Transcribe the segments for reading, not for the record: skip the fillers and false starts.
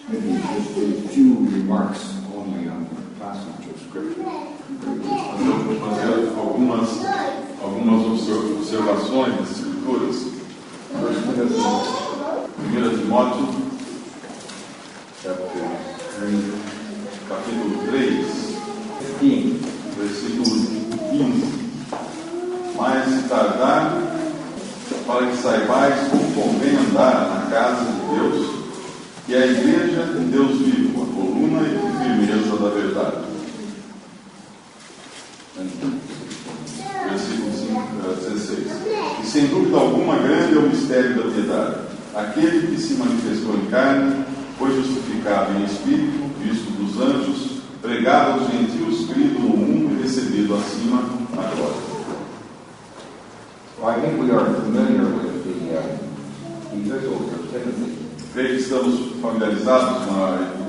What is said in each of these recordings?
Maybe just a few remarks only on the passage of Scripture. Eu vou fazer algumas observações das Escrituras. 1 Timóteo, capítulo 3, versículo 15. Mas se tardar, para que saibais como convém andar na casa de Deus, que é a igreja de Deus vivo, a coluna e firmeza da verdade. Versículo 16. E sem dúvida alguma, grande é o mistério da piedade. Aquele que se manifestou em carne, foi justificado em espírito, visto dos anjos, pregado aos gentios, crido no mundo e recebido acima na glória. Well, I think we are familiar with the epistles of Timothy. Creio que estamos familiarizados com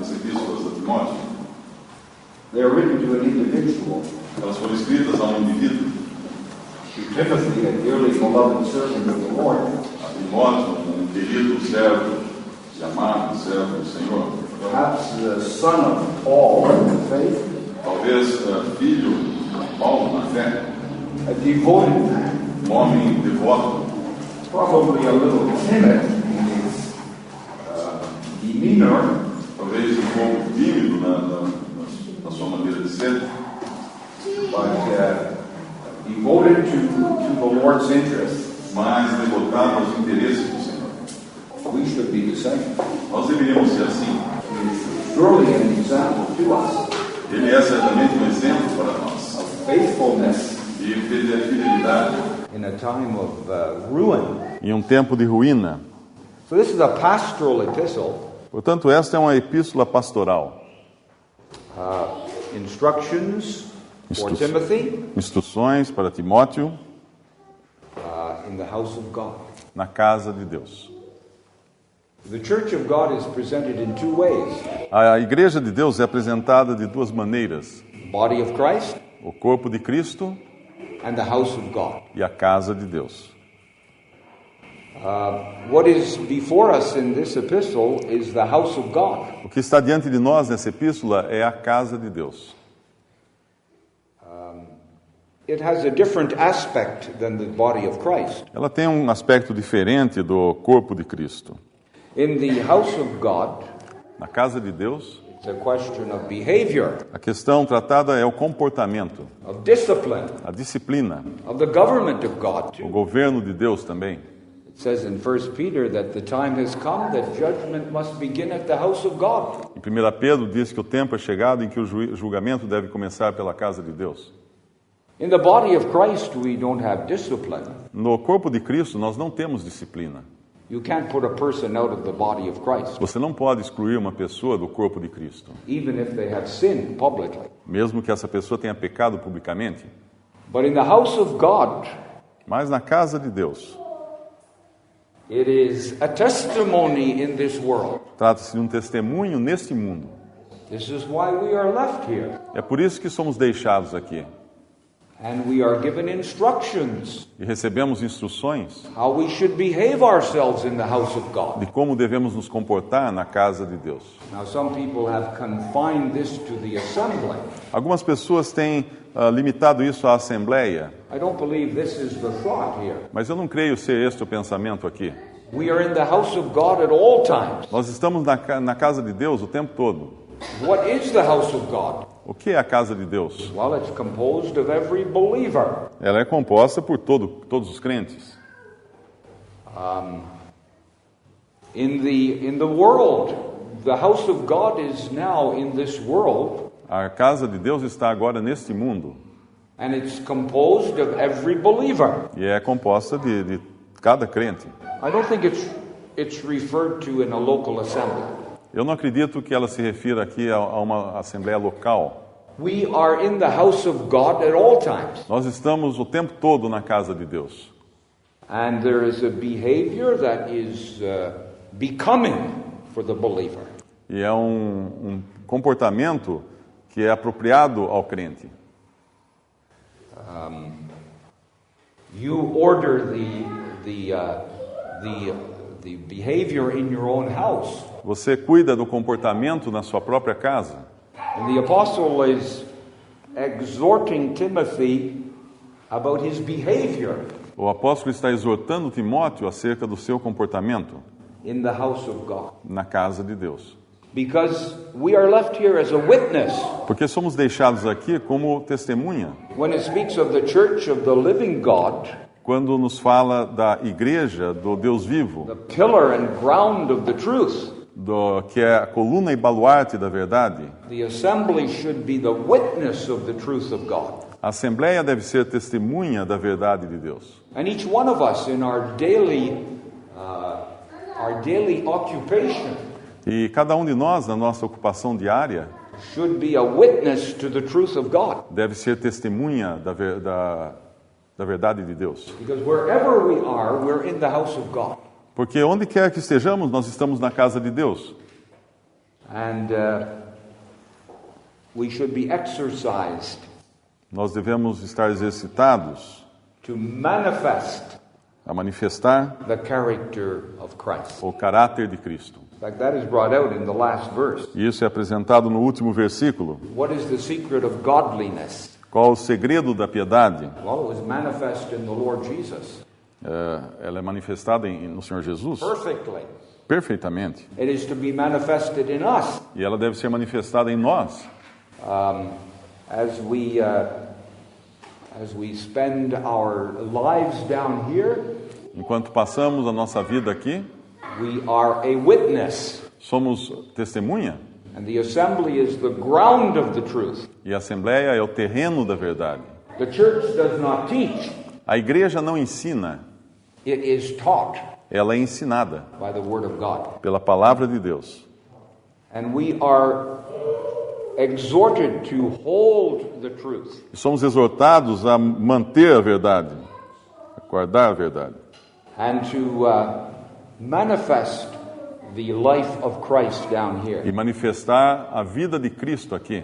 as epístolas de Timóteo. They are written to an individual. Elas foram escritas a um indivíduo. To Timothy, a dearly beloved servant of the Lord. A Timóteo, um querido servo e amado servo do Senhor. Perhaps the son of Paul in the faith. Talvez filho de Paulo na fé. A devoted man. Homem devoto. Probably a little timid in his demeanor. Talvez um pouco tímido na sua maneira de ser. But devoted to the Lord's interests. Mas devotado aos interesses do Senhor. We should be the same. Nós deveríamos ser assim. He is surely an example to us. Ele é certamente um exemplo para nós. Of faithfulness. E fidelidade. In a time of ruin. Em um tempo de ruína. So this is a pastoral epistle. Portanto, esta é uma epístola pastoral. Instructions for Timothy. Instruções para Timóteo. In the house of God. Na casa de Deus. The Church of God is presented in two ways. A igreja de Deus é apresentada de duas maneiras. The body of Christ. O corpo de Cristo. And the house of God. E a casa de Deus. What is before us in this epistle is the house of God. O que está diante de nós nessa epístola é a casa de Deus. It has a different aspect than the body of Christ. Ela tem um aspecto diferente do corpo de Cristo. In the house of God, na casa de Deus, it's a question of behavior. A questão tratada é o comportamento. Of discipline. A disciplina. Of the government of God. O governo de Deus também. It says in 1 Peter that the time has come that judgment must begin at the house of God. Em 1 Pedro diz que o tempo é chegado em que o julgamento deve começar pela casa de Deus. In the body of Christ we don't have discipline. No corpo de Cristo nós não temos disciplina. You can't put a person out of the body of Christ. Você não pode excluir uma pessoa do corpo de Cristo. Even if they have sinned publicly. Mesmo que essa pessoa tenha pecado publicamente. But in the house of God, mas na casa de Deus, it is a testimony in this world. Trata-se de um testemunho neste mundo. This is why we are left here. É por isso que somos deixados aqui. And we are given instructions. E recebemos instruções. How we should behave ourselves in the house of God. De como devemos nos comportar na casa de Deus. Now some people have confined this to the assembly. Algumas pessoas têm limitado isso à assembleia. I don't believe this is the thought here. Mas eu não creio ser este o pensamento aqui. We are in the house of God at all times. Nós estamos na casa de Deus o tempo todo. What is the house of God? O que é a casa de Deus? Well, it's composed of every believer. Ela é composta por todos os crentes. In the world, the house of God is now in this world. A casa de Deus está agora neste mundo. And it's composed of every believer. E é composta de cada crente. I don't think it's referred to in a local assembly. Eu não acredito que ela se refira aqui a uma assembleia local. We are in the house of God at all times. Nós estamos o tempo todo na casa de Deus. And there is a behavior that is becoming for the believer. E é um comportamento que é apropriado ao crente. You order the the behavior in your own house. Você cuida do comportamento na sua própria casa. And the apostle is exhorting Timothy about his behavior O apóstolo está exortando Timóteo acerca do seu comportamento in the house of God. na casa de Deus. Because we are left here as a witness. Porque somos deixados aqui como testemunha. When it speaks of the church of the living God, Quando nos fala da igreja do Deus vivo, the pillar and ground of the truth, que é a coluna e baluarte da verdade, the assembly should be the witness of the truth of God. a assembleia deve ser testemunha da verdade de Deus. And each one of us in our daily occupation E cada um de nós, na nossa ocupação diária, should be a witness to the truth of God. deve ser testemunha da verdade de Deus. Because wherever we are, we're in the house of God. Porque onde quer que estejamos, nós estamos na casa de Deus. And we should be exercised Nós devemos estar exercitados to manifest a manifestar the character of Christ. o caráter de Cristo. In fact, that is brought out in the last verse. E isso é apresentado no último versículo. What is the secret of godliness? Qual o segredo da piedade? Well, it was manifest in the Lord Jesus Ela é manifestada no Senhor Jesus perfectly. perfeitamente. It is to be manifested in us E ela deve ser manifestada em nós. as we spend our lives down here. Enquanto passamos a nossa vida aqui, We are a witness, somos testemunha. and the assembly is the ground of the truth. E a assembleia é o terreno da verdade. The church does not teach, A igreja não ensina, it is taught ela é ensinada by the Word of God. pela palavra de Deus. And we are exhorted to hold the truth. E somos exortados a manter a verdade, a guardar a verdade. And to manifest the life of Christ down E here. manifestar a vida de Cristo aqui.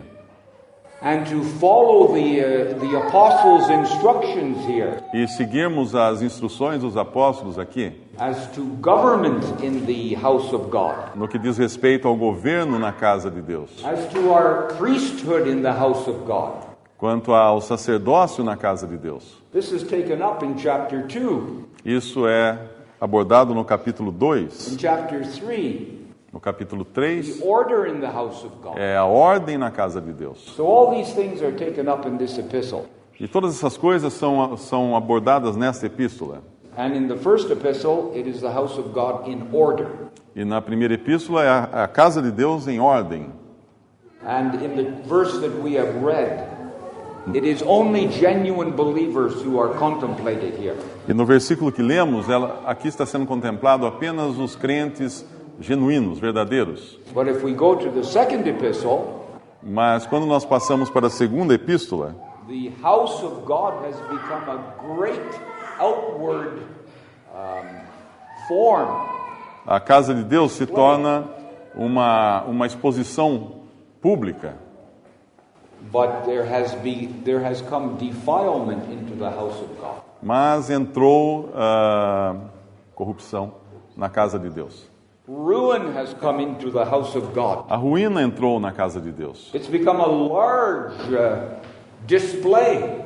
And to follow the apostles' instructions here E seguirmos as instruções dos apóstolos aqui, as to government in the house of God, no que diz respeito ao governo na casa de Deus, as to our priesthood in the house of God. quanto ao sacerdócio na casa de Deus. This is taken up in chapter 2, Isso é abordado no capítulo 2, in chapter 3, no capítulo 3, the order in the house of God. é a ordem na casa de Deus. So all these things are taken up in this epistle. E todas essas coisas são abordadas nesta epístola. And in the first epistle, it is the house of God in order. E na primeira epístola é a casa de Deus em ordem. And in the verse that we have read, it is only genuine believers who are contemplated here. E no versículo que lemos, aqui está sendo contemplado apenas os crentes genuínos, verdadeiros. But if we go to the second epistle, Mas quando nós passamos para a segunda epístola, the house of God has become a great outward form. a casa de Deus se torna uma exposição pública. But there has come defilement into the house of God. Mas entrou corrupção na casa de Deus. Ruin has come into the house of God. A ruína entrou na casa de Deus. It's become a large display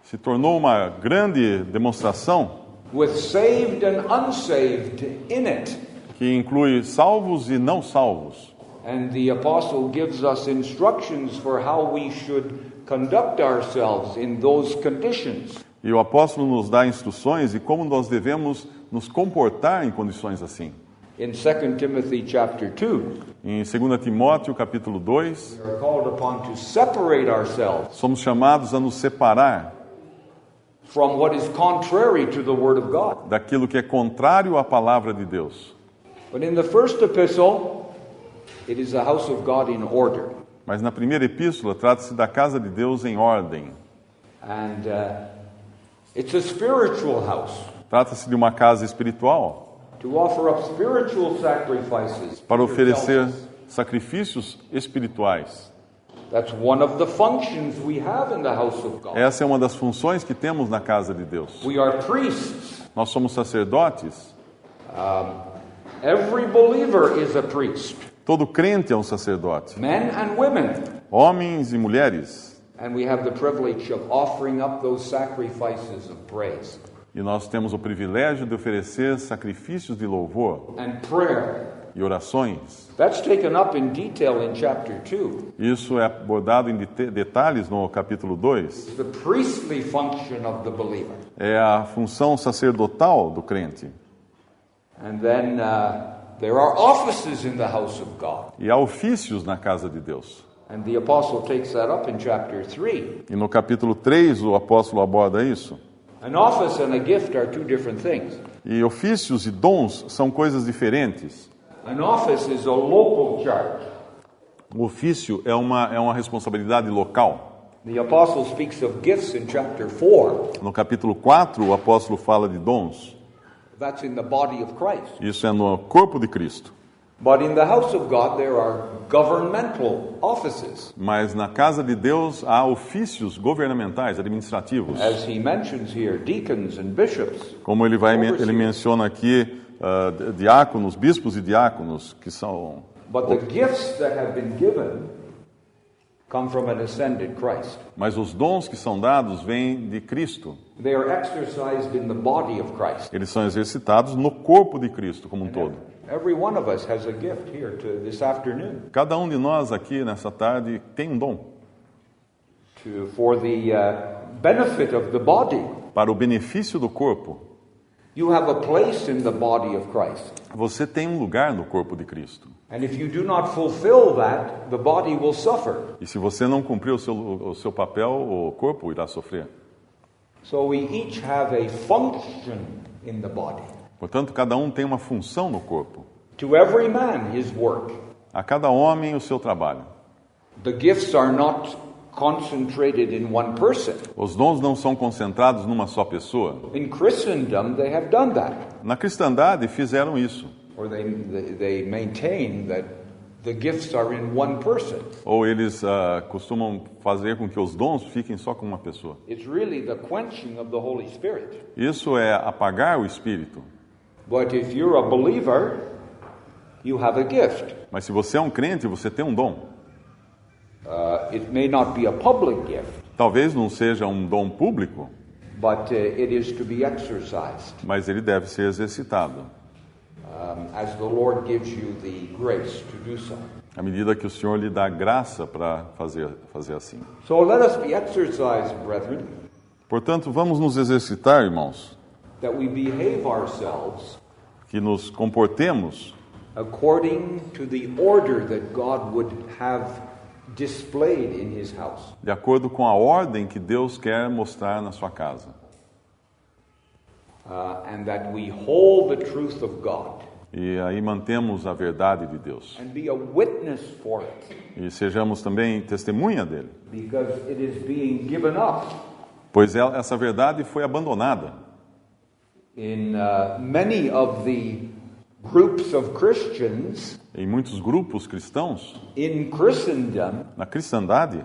Se tornou uma grande demonstração with saved and unsaved in it. que inclui salvos e não salvos. And the apostle gives us instructions for how we should conduct ourselves in those conditions. E o apóstolo nos dá instruções de como nós devemos nos comportar em condições assim. In 2 Timothy chapter 2, Em 2 Timóteo, capítulo 2, we are called upon to separate ourselves somos chamados a nos separar from what is contrary to the word of God. daquilo que é contrário à palavra de Deus. But in the first epistle, it is the house of God in order. Mas na primeira epístola trata-se da casa de Deus em ordem. And it's a spiritual house Trata-se de uma casa espiritual to offer up spiritual sacrifices para to oferecer yourselves. sacrifícios espirituais. That's one of the functions we have in the house of God. Essa é uma das funções que temos na casa de Deus. We are priests. Nós somos sacerdotes Every believer is a priest, Todo crente é um sacerdote, men and women. homens e mulheres. And we have the privilege of offering up those sacrifices of praise E nós temos o privilégio de oferecer sacrifícios de louvor and prayer. e orações. That's taken up in detail in chapter 2. Isso é abordado em detalhes no capítulo 2. It's the priestly function of the believer. É a função sacerdotal do crente. And then there are offices in the house of God. E há ofícios na casa de Deus. And the apostle takes that up in chapter 3. E no capítulo 3 o apóstolo aborda isso. An office and a gift are two different things. E ofícios e dons são coisas diferentes. An office is a local charge. O ofício é uma responsabilidade local. The apostle speaks of gifts in chapter 4. No capítulo 4 o apóstolo fala de dons. That's in the body of Christ. Isso é no corpo de Cristo. But in the house of God there are governmental offices. Mas na casa de Deus há ofícios governamentais, administrativos. As he mentions here, deacons and bishops. Como ele menciona aqui, diáconos, bispos e diáconos, que são... But the gifts that have been given come from an ascended Christ. Mas os dons que são dados vêm de Cristo. They are exercised in the body of Christ. Eles são exercitados no corpo de Cristo como um todo. Every one of us has a gift here this afternoon. Cada um de nós aqui nessa tarde tem um dom. For the benefit of the body. Para o benefício do corpo. You have a place in the body of Christ. Você tem um lugar no corpo de Cristo. And if you do not fulfill that, the body will suffer. E se você não cumprir o seu papel, o corpo irá sofrer. So we each have a function in the body. Portanto, cada um tem uma função no corpo. To every man his work. A cada homem o seu trabalho. The gifts are not concentrated in one person. Os dons não são concentrados numa só pessoa. In Christendom they have done that. Na cristandade fizeram isso. Or they maintain that the gifts are in one person. Ou eles costumam fazer com que os dons fiquem só com uma pessoa. It's really the quenching of the Holy Spirit. Isso é apagar o Espírito. But if you're a believer, you have a gift. Mas se você é um crente, você tem um dom. It may not be a public gift. Talvez não seja um dom público. But it is to be exercised. Mas ele deve ser exercitado. As the Lord gives you the grace to do so. À medida que o Senhor lhe dá graça para fazer assim. So let us be exercised, brethren. Portanto, vamos nos exercitar, irmãos. That we behave ourselves. Que nos comportemos. According to the order that God would have displayed in His house. De acordo com a ordem que Deus quer mostrar na sua casa. And that we hold the truth of God. E aí mantemos a verdade de Deus. And be a witness for it. E sejamos também testemunha dele. Because it is being given up. Pois essa verdade foi abandonada. In many of the groups of Christians. Em muitos grupos cristãos. In Christendom. Na cristandade.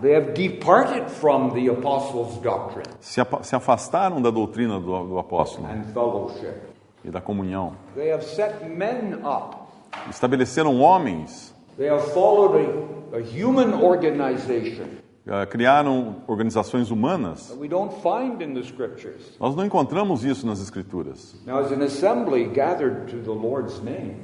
They have departed from the apostles' doctrine. Se afastaram da doutrina do apóstolo. And fellowship. E da comunhão. They have set men up. Estabeleceram homens. They have followed a human organization. Criaram organizações humanas. That we don't find in the scriptures. Nós não encontramos isso nas escrituras. Now, as an assembly gathered to the Lord's name.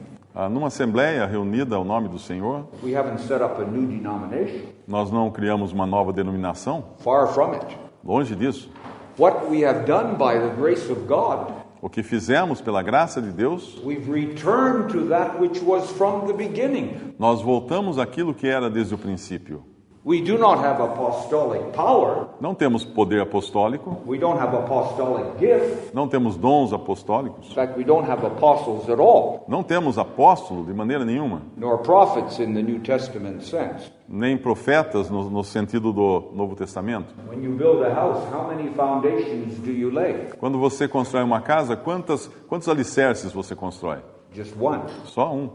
Numa assembleia reunida ao nome do Senhor. We haven't set up a new denomination. Nós não criamos uma nova denominação. Far from it. Longe disso. What we have done by the grace of God. O que fizemos pela graça de Deus, we've returned to that which was from the beginning. Nós voltamos àquilo que era desde o princípio. We do not have apostolic power. Não temos poder apostólico. We don't have apostolic gift. Não temos dons apostólicos. In fact, we don't have apostles at all. Não temos apóstolo de maneira nenhuma. Nor prophets in the New Testament sense. Nem profetas no sentido do Novo Testamento. When you build a house, how many foundations do you lay? Quando você constrói uma casa, quantos alicerces você constrói? Just one. Só um.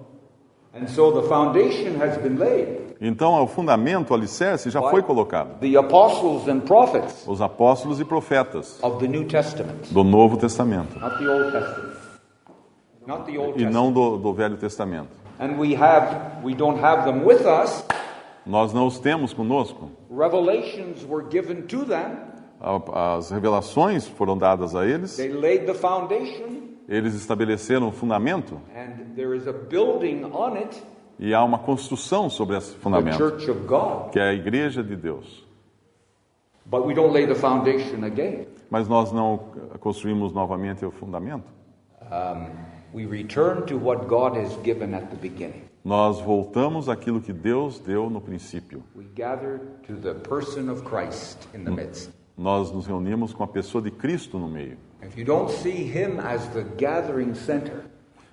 And so the foundation has been laid. Então o fundamento, o alicerce já foi colocado. The apostles and prophets. Os apóstolos e profetas. Of the New Testament. Do Novo Testamento. Not the Old Testament. not the Old e Testament. não do Velho Testamento. And we don't have them with us. Nós não os temos conosco. Revelations were given to them. As revelações foram dadas a eles. They laid the foundation. Eles estabeleceram o fundamento. And there is a building on it. E há uma construção sobre esse The fundamento, Church of God. que é a Igreja de Deus. But we don't lay the foundation again. Mas nós não construímos novamente o fundamento. We return to what God has given at the beginning. Nós voltamos àquilo que Deus deu no princípio. We gather to the person of Christ in the midst. Nós nos reunimos com a pessoa de Cristo no meio. If you don't see him as the gathering center,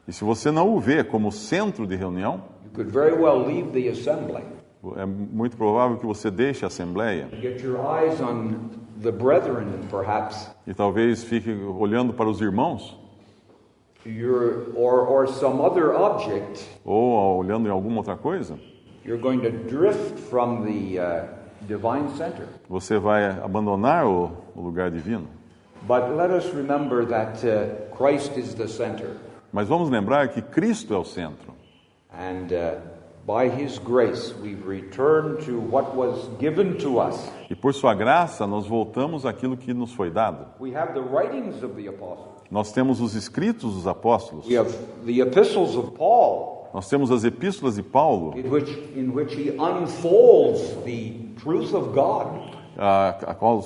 E se você não o vê como centro de reunião, you could very well leave the assembly. é muito provável que você deixe a Assembleia Get your eyes on the brethren, perhaps, e talvez fique olhando para os irmãos or some other object. ou olhando em alguma outra coisa. You're going to drift from the divine center. Você vai abandonar o lugar divino. But let us remember that Christ is the center. Mas vamos lembrar que Cristo é o centro. And by his grace, we've returned to what was given to us. E por sua graça, nós voltamos àquilo que nos foi dado. We have the writings of the apostles. Nós temos os escritos dos apóstolos. We have the epistles of Paul, Nós temos as epístolas de Paulo, in which he unfolds the truth of God a qual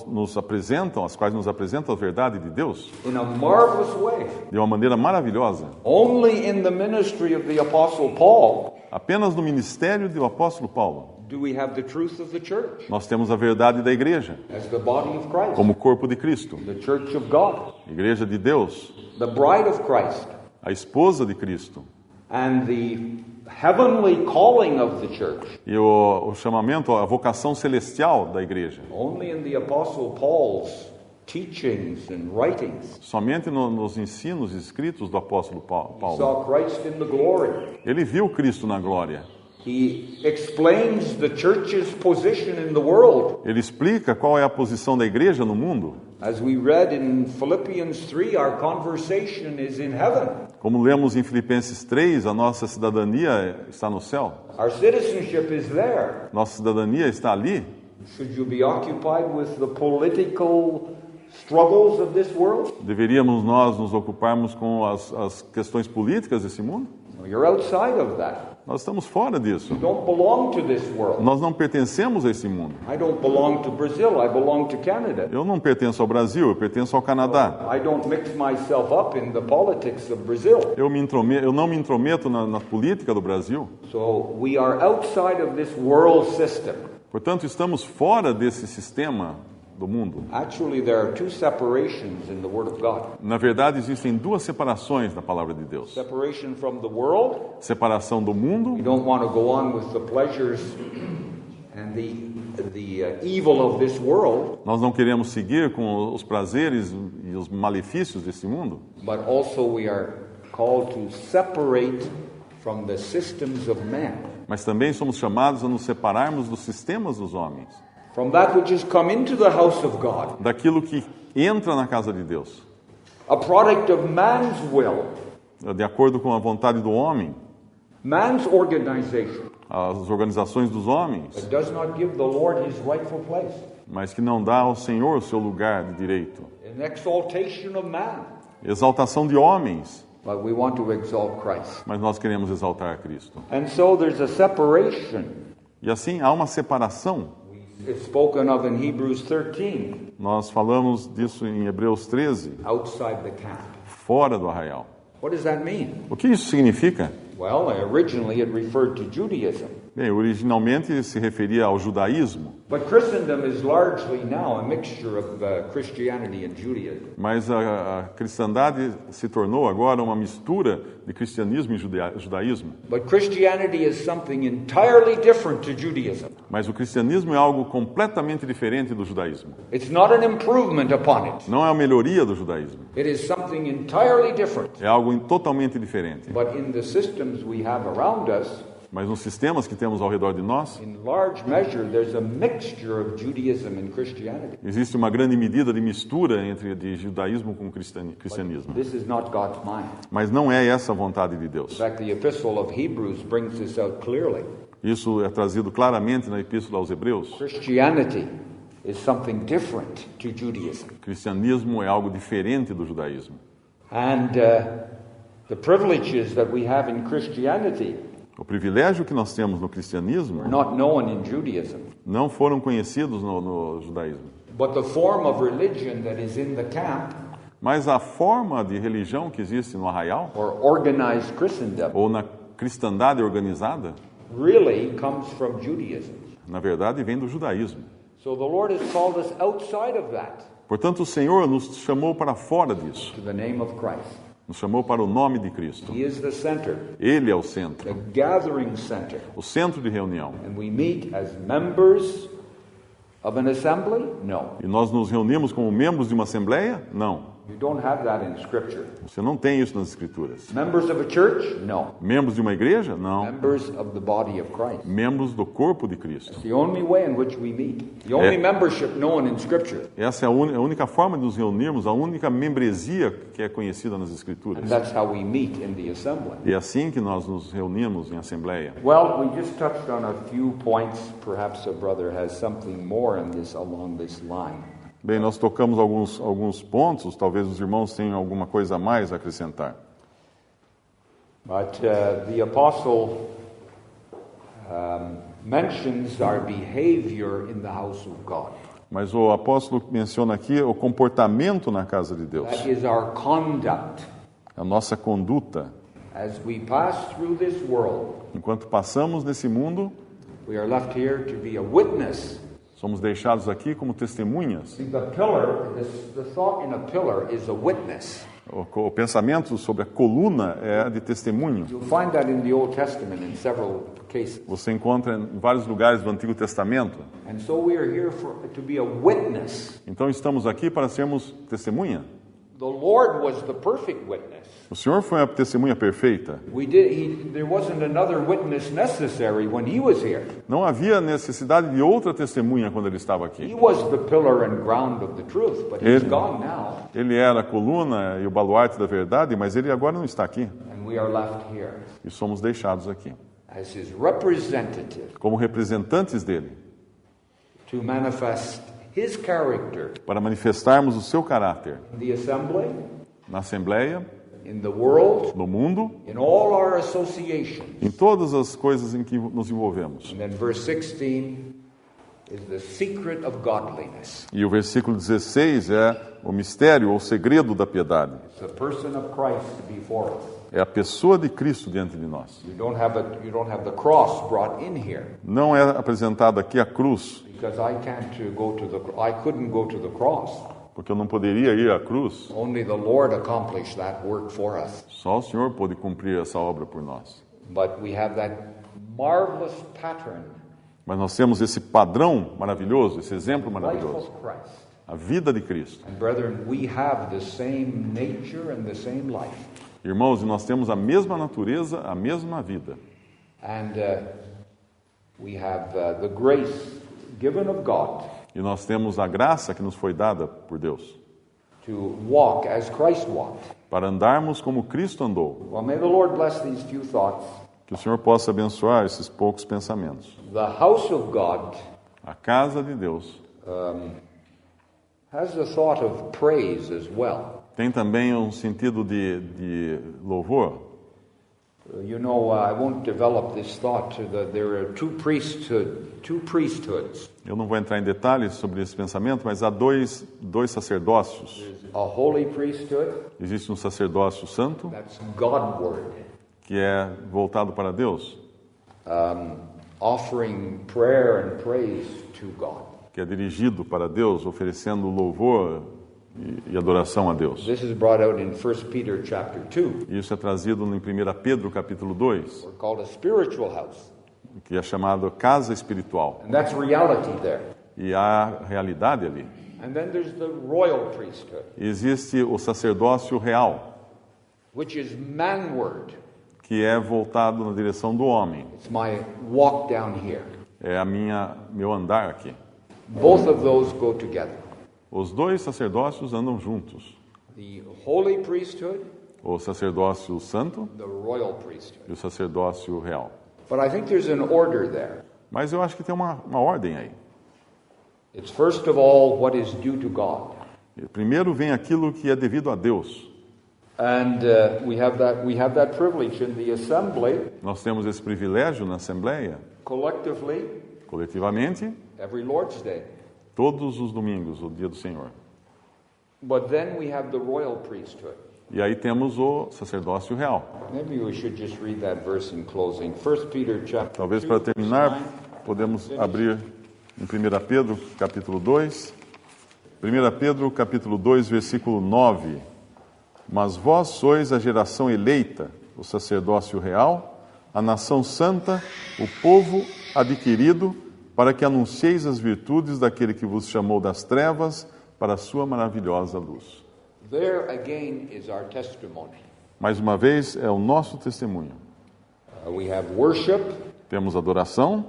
as quais nos apresentam a verdade de Deus in a marvelous way. de uma maneira maravilhosa. Only in the ministry of the apostle Paul Apenas no ministério do apóstolo Paulo, do we have the truth of the church nós temos a verdade da igreja, as the body of Christ, como corpo de Cristo, the church of God, igreja de Deus, the bride of Christ, a esposa de Cristo. and the heavenly calling of the church. E o chamamento, a vocação celestial da igreja. Only in the apostle Paul's teachings and writings. Somente nos ensinos escritos do apóstolo He Paulo. saw Christ in the glory. Ele viu Cristo na glória. He explains the church's position in the world. Ele explica qual é a posição da igreja no mundo. As we read in Philippians 3, our conversation is in heaven. Como lemos em Filipenses 3, a nossa cidadania está no céu. Our citizenship is there. Nossa cidadania está ali. Should you be occupied with the political struggles of this world? Deveríamos nós nos ocuparmos com as questões políticas desse mundo? No, you're outside of that. Nós estamos fora disso. You don't belong to this world. Nós não pertencemos a esse mundo. I don't belong to Brazil. I belong to Canada. Eu não pertenço ao Brasil, eu pertenço ao Canadá. I don't mix myself up in the politics of Brazil. Eu não me intrometo na política do Brasil. So we are outside of this world system. Portanto, estamos fora desse sistema do mundo. Actually, there are two separations in the Word of God. Na verdade, existem duas separações na palavra de Deus. Separation from the world. Separação do mundo. We don't want to go on with the pleasures and the evil of this world. Nós não queremos seguir com os prazeres e os malefícios desse mundo. But also we are called to separate from the systems of man. Mas também somos chamados a nos separarmos dos sistemas dos homens. From that which has come into the house of God. Daquilo que entra na casa de Deus. A product of man's will. De acordo com a vontade do homem. Man's organization. As organizações dos homens. It does not give the Lord his rightful place. Mas que não dá ao Senhor o seu lugar de direito. An exaltation of man. Exaltação de homens. But we want to exalt Christ. Mas nós queremos exaltar Cristo. And so there's a separation. E assim há uma separação. It's spoken of in Hebrews 13. Nós falamos disso em Hebreus 13. Outside the camp. Fora do arraial. What does that mean? O que isso significa? Well, originally it referred to Judaism. Bem, originalmente se referia ao judaísmo. But Christendom is largely now a mixture of Christianity and Judaism. Mas a cristandade se tornou agora uma mistura de cristianismo e judaísmo. But Christianity is something entirely different to Judaism. Mas o cristianismo é algo completamente diferente do judaísmo. It's not an improvement upon it. Não é a melhoria do judaísmo. It is something entirely different. É algo totalmente diferente. But in the systems we have around us, Mas nos sistemas que temos ao redor de nós, in large measure, there's a mixture of Judaism and Christianity. existe uma grande medida de mistura entre de judaísmo com cristianismo. This is not God's mind. Mas não é essa a vontade de In Deus. fact, the Epistle of Hebrews brings this out clearly. Isso é trazido claramente na Epístola aos Hebreus. Christianity is something different to Judaism. O cristianismo é algo diferente do judaísmo. And the privileges that we have in Christianity O privilégio que nós temos no cristianismo are not known in Judaism. não foram conhecidos no judaísmo. But the form of religion that is in the camp, Mas a forma de religião que existe no arraial, or organized Christendom, ou na cristandade organizada, really comes from Judaism. na verdade vem do judaísmo. So the Lord has called us outside of that Portanto, o Senhor nos chamou para fora disso, to the name of Christ. nos chamou para o nome de Cristo. He is the center, Ele é o the centro, gathering center. o centro de reunião. And we meet as members of an assembly? No. E nós nos reunimos como membros de uma assembleia? Não. You don't have that in Scripture. Você não tem isso nas Escrituras. Members of a church? No. Membros de uma igreja? Não. Members of the body of Christ. Membros do corpo de Cristo. The only way in which we meet. The only membership known in Scripture. Essa é a única forma de nos reunirmos, a única membresia que é conhecida nas And Escrituras. that's how we meet in the assembly. E é assim que nós nos reunimos em assembleia. Well, we just touched on a few points. Perhaps a brother has something more in this along this line. Bem, nós tocamos alguns pontos, talvez os irmãos tenham alguma coisa a mais a acrescentar. But the apostle mentions our behavior in the house of God. Mas o apóstolo menciona aqui o comportamento na casa de Deus, That is our conduct a nossa conduta. as we pass through this world. Enquanto passamos nesse mundo, We are left here to be a witness. somos deixados aqui como testemunhas. See, the thought in a pillar is a witness. O pensamento sobre a coluna é de testemunho. You'll find that in the Old Testament in several cases. Você encontra em vários lugares do Antigo Testamento. And so we are here to be a witness. Então estamos aqui para sermos testemunha. The Lord was the perfect witness. O Senhor foi a testemunha perfeita. There wasn't another witness necessary when he was here. Não havia necessidade de outra testemunha quando ele estava He aqui. was the pillar and ground of the truth, but he's gone now, Ele era a coluna e o baluarte da verdade, mas ele agora não está aqui. and we are left here E somos deixados aqui, as his representative como representantes dele, to manifest his character para manifestarmos o seu caráter in the assembly, na Assembleia, in the world, no mundo, in all our associations. em todas as coisas em que nos envolvemos. And then verse 16 is the secret of godliness. E o versículo 16 é o mistério ou segredo da piedade. It's the person of Christ before us. É a pessoa de Cristo diante de nós. You don't have the cross brought in here, Não é apresentada aqui a cruz, because I couldn't go to the cross. porque eu não poderia ir à cruz. Only the Lord accomplished that work for us. Só o Senhor pôde cumprir essa obra por nós. But we have that marvelous pattern, Mas nós temos esse padrão maravilhoso, esse exemplo life maravilhoso, of Christ. a vida de Cristo. And brethren, we have the same nature and the same life. Irmãos, e nós temos a mesma natureza, a mesma vida. And we have the grace given of God E nós temos a graça que nos foi dada por Deus, to walk as Christ walked. para andarmos como Cristo andou. Well, may the Lord bless these few thoughts. Que o Senhor possa abençoar esses poucos pensamentos. The house of God A casa de Deus has the thought of praise as well. tem também um sentido de louvor. You know, I won't develop this thought. There are two priesthoods. Eu não vou entrar em detalhes sobre esse pensamento, mas há dois sacerdócios. A holy priesthood, Existe um sacerdócio santo, that's Godward, que é voltado para Deus, offering prayer and praise to God. que é dirigido para Deus, oferecendo louvor e adoração a Deus. This is brought out in 1 Peter chapter 2. Isso é trazido em 1 Pedro capítulo 2, We're called a spiritual house. que é chamado casa espiritual. And that's reality there. E há realidade ali. And then there's the royal priesthood, Existe o sacerdócio real, which is manward. que é voltado na direção do homem. It's my walk down here. É meu andar aqui. Both of those go together. Os dois sacerdócios andam juntos. The holy priesthood, O sacerdócio santo the royal priesthood. e o sacerdócio real. But I think there's an order there. Mas eu acho que tem uma ordem aí. It's first of all what is due to God. Primeiro vem aquilo que é devido a Deus. And we have that privilege in the assembly, Nós temos esse privilégio na Assembleia, collectively, coletivamente, every Lord's Day. todos os domingos, o dia do Senhor. But then we have the royal priesthood. E aí temos o sacerdócio real. Maybe we should just read that verse in closing. 1 Peter chapter Talvez 2, para verse terminar, 9. podemos abrir em 1 Pedro, capítulo 2. 1 Pedro, capítulo 2, versículo 9. Mas vós sois a geração eleita, o sacerdócio real, a nação santa, o povo adquirido, para que anuncieis as virtudes daquele que vos chamou das trevas para a sua maravilhosa luz. There again is our testimony. Mais uma vez, é o nosso testemunho. We have worship Temos adoração,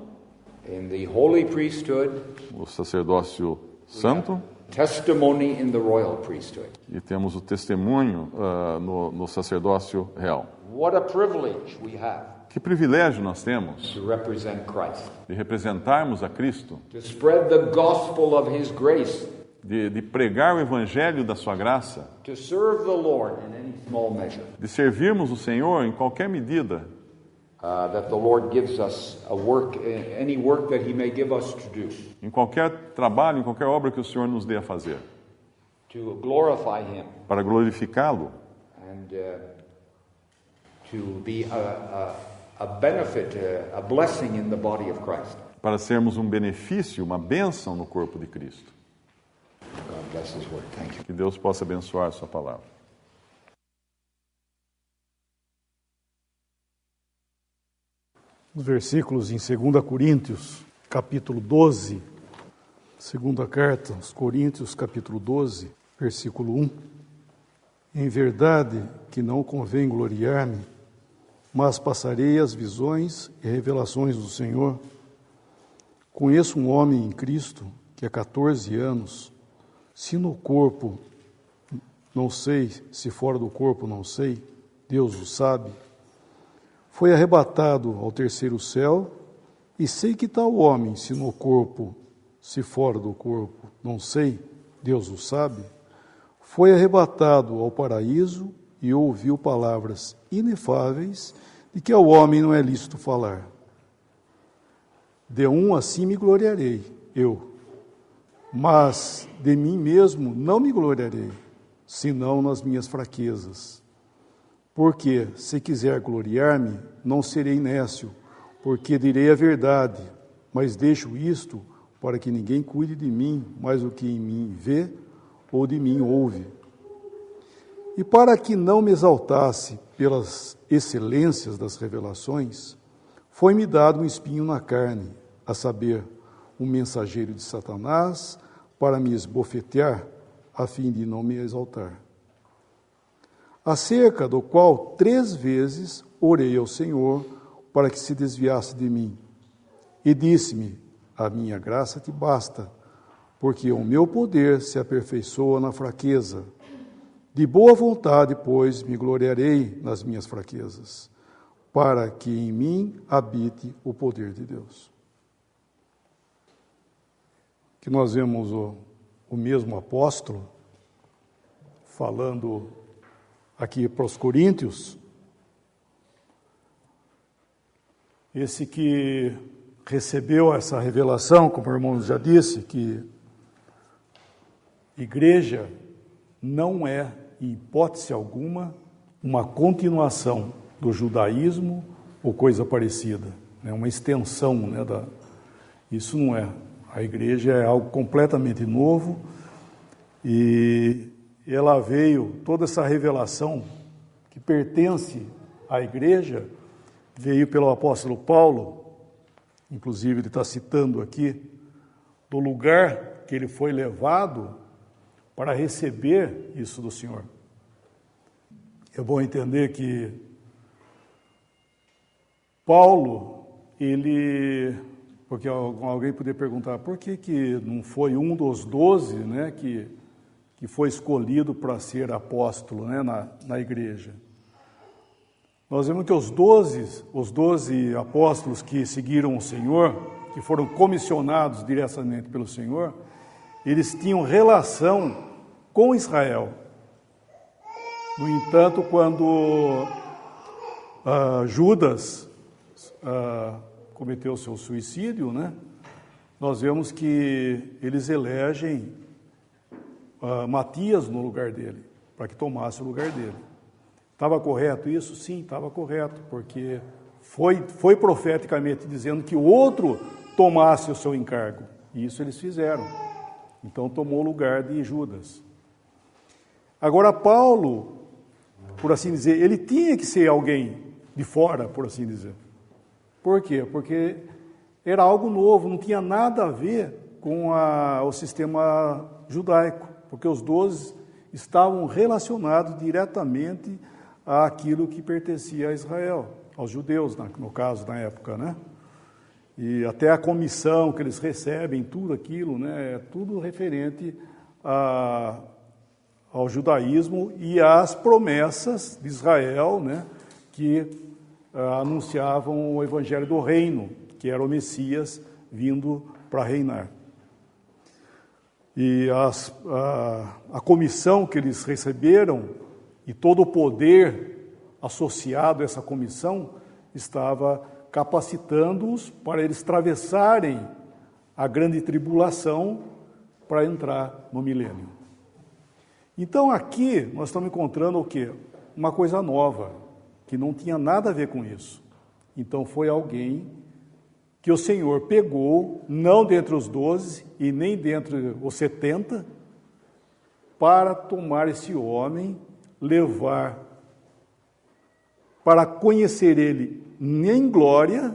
in the holy priesthood, o sacerdócio santo, testimony in the royal priesthood. e temos o testemunho no sacerdócio real. What a privilege we have Que privilégio nós temos to represent Christ, de representarmos a Cristo, to spread the gospel of His grace, de pregar o evangelho da sua graça, to serve the Lord in any small measure de servirmos o Senhor em qualquer medida, that the Lord gives us a work, any work that He may give us to do, em qualquer trabalho, em qualquer obra que o Senhor nos dê a fazer, to glorify Him para glorificá-lo and to be a benefit, a blessing in the body of Christ. para sermos um benefício, uma bênção no corpo de Cristo. God bless His word. Thank you. Que Deus possa abençoar a sua palavra. Os versículos em 2 Coríntios, capítulo 12, segunda carta aos Coríntios, capítulo 12, versículo 1. Em verdade que não convém gloriar-me, mas passarei as visões e revelações do Senhor. Conheço um homem em Cristo que há 14 anos, se no corpo não sei, se fora do corpo não sei, Deus o sabe, foi arrebatado ao terceiro céu, e sei que tal homem, se no corpo, se fora do corpo, não sei, Deus o sabe, foi arrebatado ao paraíso e ouviu palavras inefáveis de que ao homem não é lícito falar. De um assim me gloriarei, eu, mas de mim mesmo não me gloriarei, senão nas minhas fraquezas. Porque, se quiser gloriar-me, não serei nécio, porque direi a verdade, mas deixo isto para que ninguém cuide de mim mais do que em mim vê ou de mim ouve. E para que não me exaltasse pelas excelências das revelações, foi-me dado um espinho na carne, a saber, um mensageiro de Satanás, para me esbofetear, a fim de não me exaltar. Acerca do qual 3 vezes orei ao Senhor para que se desviasse de mim. E disse-me, a minha graça te basta, porque o meu poder se aperfeiçoa na fraqueza. De boa vontade, pois, me gloriarei nas minhas fraquezas, para que em mim habite o poder de Deus. Que nós vemos o mesmo apóstolo falando aqui para os coríntios, esse que recebeu essa revelação, como o irmão já disse, que igreja não é, em hipótese alguma, uma continuação do judaísmo ou coisa parecida, é uma extensão, isso não é. A igreja é algo completamente novo e ela veio, toda essa revelação que pertence à igreja, veio pelo apóstolo Paulo, inclusive ele está citando aqui, do lugar que ele foi levado para receber isso do Senhor. É bom entender que Paulo, porque alguém poderia perguntar, por que não foi um dos 12, né, que foi escolhido para ser apóstolo, né, na igreja? Nós vemos que os 12 apóstolos que seguiram o Senhor, que foram comissionados diretamente pelo Senhor, eles tinham relação com Israel. No entanto, quando Judas cometeu seu suicídio, né, nós vemos que eles elegem Matias no lugar dele, para que tomasse o lugar dele. Estava correto isso? Sim, estava correto, porque foi profeticamente dizendo que o outro tomasse o seu encargo, e isso eles fizeram. Então tomou o lugar de Judas. Agora Paulo, por assim dizer, ele tinha que ser alguém de fora, por assim dizer. Por quê? Porque era algo novo, não tinha nada a ver com o sistema judaico, porque os 12 estavam relacionados diretamente àquilo que pertencia a Israel, aos judeus, no caso, na época, né? E até a comissão que eles recebem, tudo aquilo, né? É tudo referente ao judaísmo e às promessas de Israel, né? Que anunciavam o evangelho do reino, que era o Messias vindo para reinar. E a comissão que eles receberam e todo o poder associado a essa comissão estava capacitando-os para eles atravessarem a grande tribulação para entrar no milênio. Então aqui nós estamos encontrando o quê? Uma coisa nova, que não tinha nada a ver com isso. Então foi alguém que o Senhor pegou, não dentre os 12 e nem dentre os 70, para tomar esse homem, levar, para conhecer ele em glória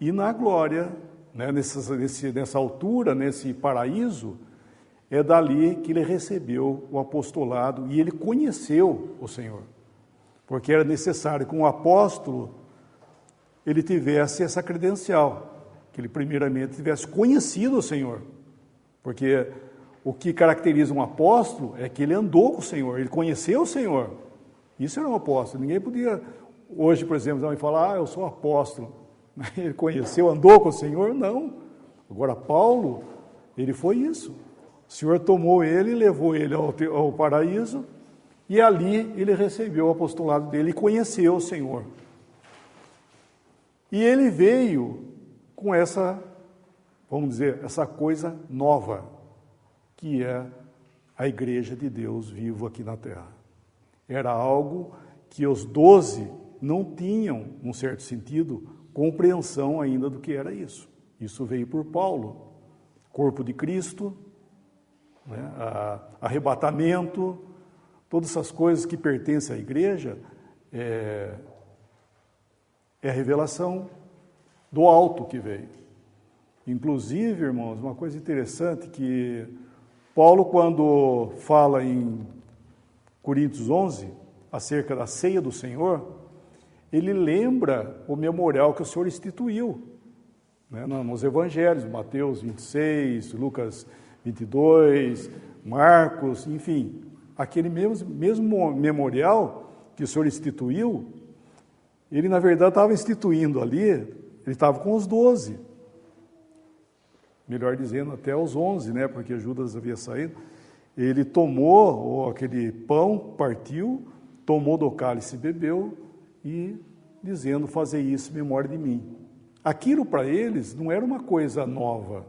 e na glória, né? Nessa altura, nesse paraíso, é dali que ele recebeu o apostolado e ele conheceu o Senhor. Porque era necessário que um apóstolo ele tivesse essa credencial, que ele primeiramente tivesse conhecido o Senhor. Porque o que caracteriza um apóstolo é que ele andou com o Senhor, ele conheceu o Senhor. Isso era um apóstolo. Ninguém podia, hoje, por exemplo, falar, eu sou apóstolo. Ele conheceu, andou com o Senhor? Não. Agora, Paulo, ele foi isso. O Senhor tomou ele, levou ele ao paraíso, e ali ele recebeu o apostolado dele e conheceu o Senhor. E ele veio com essa, vamos dizer, essa coisa nova, que é a igreja de Deus vivo aqui na terra. Era algo que os 12 não tinham, num certo sentido, compreensão ainda do que era isso. Isso veio por Paulo, corpo de Cristo, né, arrebatamento, todas essas coisas que pertencem à igreja, é a revelação do alto que veio. Inclusive, irmãos, uma coisa interessante que Paulo, quando fala em Coríntios 11, acerca da ceia do Senhor, ele lembra o memorial que o Senhor instituiu, né, nos evangelhos, Mateus 26, Lucas 22, Marcos, enfim, aquele mesmo memorial que o Senhor instituiu, ele na verdade estava instituindo ali, ele estava com os 12, melhor dizendo até os 11, né, porque Judas havia saído. Ele tomou aquele pão, partiu, tomou do cálice e bebeu, e dizendo, fazei isso em memória de mim. Aquilo para eles não era uma coisa nova.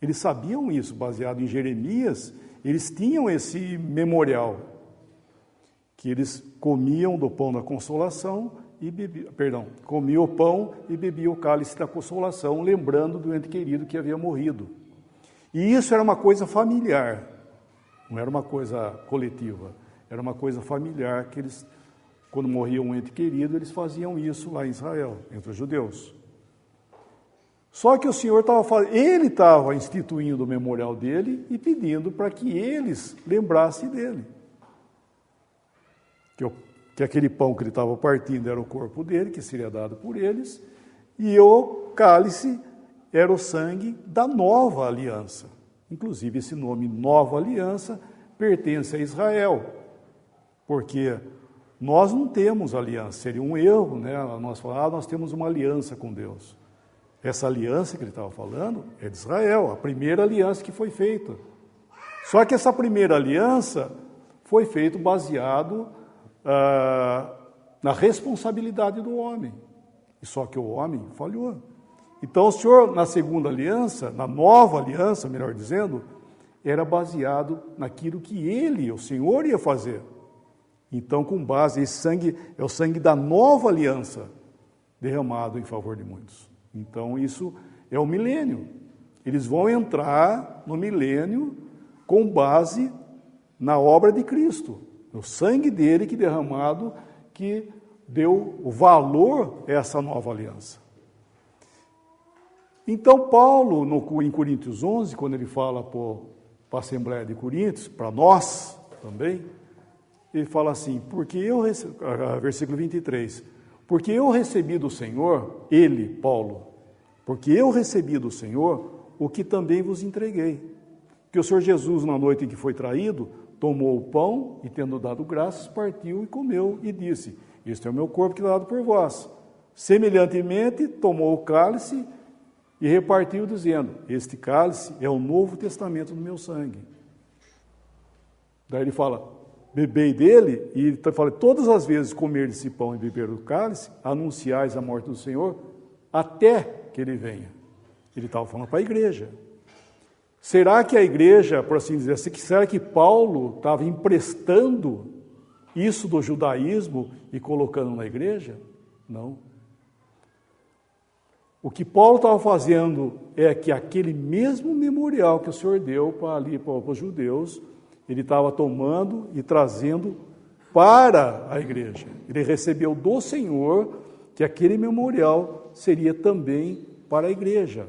Eles sabiam isso, baseado em Jeremias, eles tinham esse memorial, que eles comiam do pão da consolação e comiam o pão e bebiam o cálice da consolação, lembrando do ente querido que havia morrido. E isso era uma coisa familiar, não era uma coisa coletiva, era uma coisa familiar que eles, quando morria um ente querido, eles faziam isso lá em Israel, entre os judeus. Só que o Senhor ele estava instituindo o memorial dele e pedindo para que eles lembrassem dele. Que aquele pão que ele estava partindo era o corpo dele, que seria dado por eles, E o cálice era o sangue da nova aliança. Inclusive, esse nome Nova Aliança pertence a Israel, porque nós não temos aliança. Seria um erro, né? Nós falar, nós temos uma aliança com Deus. Essa aliança que ele estava falando é de Israel, a primeira aliança que foi feita. Só que essa primeira aliança foi feita baseado na responsabilidade do homem. E só que o homem falhou. Então o Senhor, na segunda aliança, na nova aliança, melhor dizendo, era baseado naquilo que Ele, o Senhor, ia fazer. Então, com base, esse sangue é o sangue da nova aliança derramado em favor de muitos. Então, isso é o milênio. Eles vão entrar no milênio com base na obra de Cristo, no sangue dele que derramado, que deu o valor a essa nova aliança. Então, Paulo, em Coríntios 11, quando ele fala para a Assembleia de Coríntios, para nós também, ele fala assim, versículo 23, porque eu recebi do Senhor, ele, Paulo, porque eu recebi do Senhor o que também vos entreguei, que o Senhor Jesus, na noite em que foi traído, tomou o pão e, tendo dado graças, partiu e comeu e disse, este é o meu corpo que é dado por vós. Semelhantemente, tomou o cálice e repartiu, dizendo, este cálice é o novo testamento do meu sangue. Daí ele fala, bebei dele, e ele fala, todas as vezes comer esse pão e beber do cálice, anunciais a morte do Senhor, até que ele venha. Ele estava falando para a igreja. Será que a igreja, por assim dizer, será que Paulo estava emprestando isso do judaísmo e colocando na igreja? Não. O que Paulo estava fazendo é que aquele mesmo memorial que o Senhor deu para os judeus, ele estava tomando e trazendo para a igreja. Ele recebeu do Senhor que aquele memorial seria também para a igreja.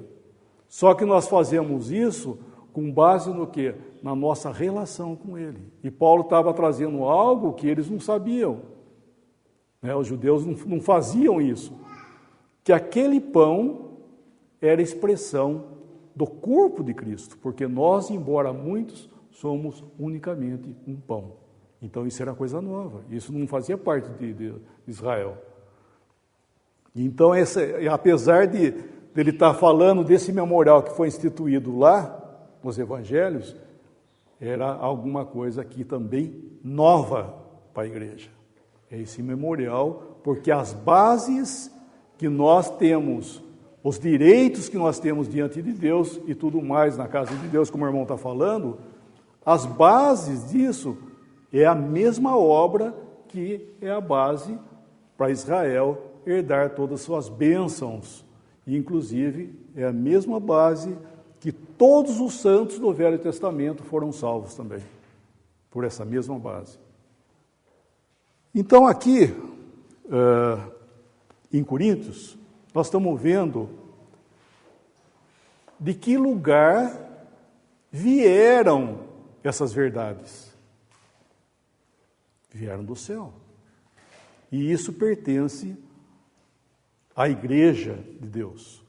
Só que nós fazemos isso com base no quê? Na nossa relação com Ele. E Paulo estava trazendo algo que eles não sabiam. Os judeus não faziam isso. Que aquele pão era expressão do corpo de Cristo, porque nós, embora muitos, somos unicamente um pão. Então isso era coisa nova, isso não fazia parte de Israel. Então, apesar de ele estar falando desse memorial que foi instituído lá, nos evangelhos, era alguma coisa aqui também nova para a igreja. É esse memorial, porque as bases que nós temos, os direitos que nós temos diante de Deus e tudo mais na casa de Deus, como o irmão está falando, as bases disso é a mesma obra que é a base para Israel herdar todas as suas bênçãos. E, inclusive, é a mesma base que todos os santos do Velho Testamento foram salvos também, por essa mesma base. Então, aqui, em Coríntios, nós estamos vendo de que lugar vieram essas verdades. Vieram do céu. E isso pertence à igreja de Deus.